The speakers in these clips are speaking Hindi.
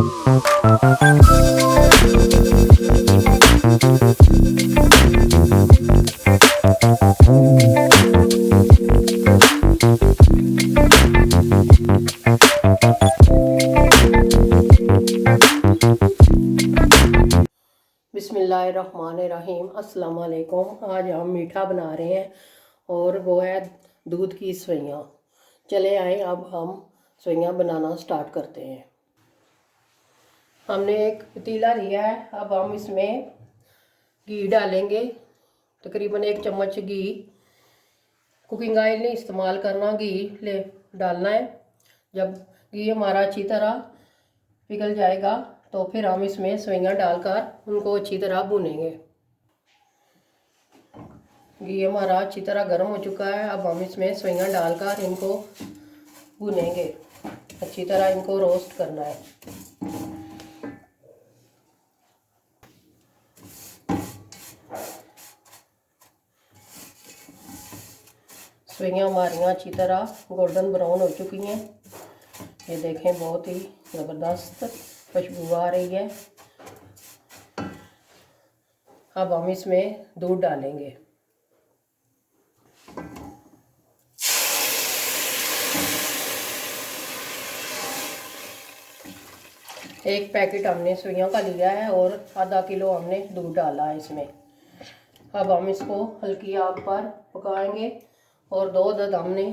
बिस्मिल्लाहिर्रहमानिर्रहीम। अस्सलाम वालेकुम। आज हम मीठा बना रहे हैं और वो है दूध की सवैयाँ। चले आए अब हम सवैयाँ बनाना स्टार्ट करते हैं। हमने एक पतीला लिया है, अब हम इसमें घी डालेंगे, तकरीबन 1 चम्मच घी। कुकिंग ऑयल नहीं इस्तेमाल करना, घी ले डालना है। जब घी हमारा अच्छी तरह पिघल जाएगा तो फिर हम इसमें सवैयाँ डालकर उनको अच्छी तरह भूनेंगे। घी हमारा अच्छी तरह गर्म हो चुका है, अब हम इसमें सवैयाँ डालकर इनको भूनेंगे। अच्छी तरह इनको रोस्ट करना है। सवैयाँ हमारी अच्छी तरह गोल्डन ब्राउन हो चुकी हैं। ये देखें, बहुत ही ज़बरदस्त खुशबू आ रही है। अब हम इसमें दूध डालेंगे। एक पैकेट हमने सवैयों का लिया है और आधा किलो हमने दूध डाला है इसमें। अब हम इसको हल्की आग पर पकाएंगे और 2 अदद हमने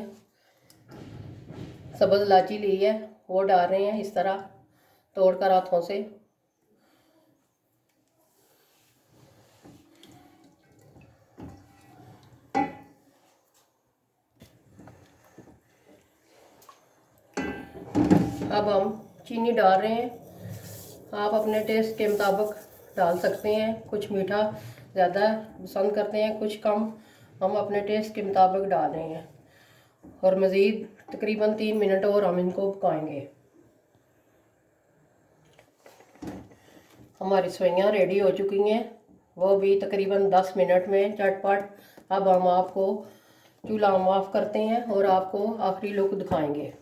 सब्ज़ इलायची ली है, वो डाल रहे हैं इस तरह तोड़कर हाथों से। अब हम चीनी डाल रहे हैं। आप अपने टेस्ट के मुताबिक डाल सकते हैं, कुछ मीठा ज़्यादा पसंद करते हैं, कुछ कम। हम अपने टेस्ट के मुताबिक डाल रहे हैं और मज़ीद तकरीबन 3 मिनट और हम इनको पकाएंगे। हमारी सवैयाँ रेडी हो चुकी हैं, वो भी तकरीबन 10 मिनट में झटपट। अब हम आपको चूल्हा ऑफ करते हैं और आपको आखिरी लुक दिखाएंगे।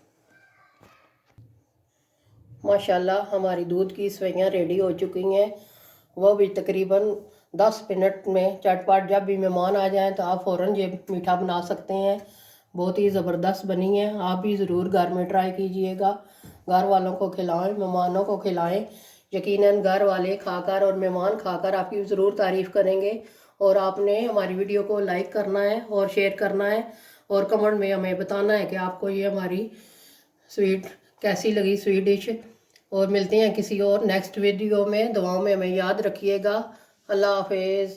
माशाल्लाह हमारी दूध की सवैयाँ रेडी हो चुकी हैं, वो भी तकरीबन 10 मिनट में झटपट। जब भी मेहमान आ जाएं तो आप फ़ौरन ये मीठा बना सकते हैं। बहुत ही ज़बरदस्त बनी है, आप भी ज़रूर घर में ट्राई कीजिएगा। घर वालों को खिलाएं, मेहमानों को खिलाएं। यकीनन घर वाले खाकर और मेहमान खाकर आपकी ज़रूर तारीफ़ करेंगे। और आपने हमारी वीडियो को लाइक करना है और शेयर करना है और कमेंट में हमें बताना है कि आपको ये हमारी स्वीट कैसी लगी, स्वीट डिश। और मिलते हैं किसी और नेक्स्ट वीडियो में। दुआओं में हमें याद रखिएगा। अल्लाह हाफिज़।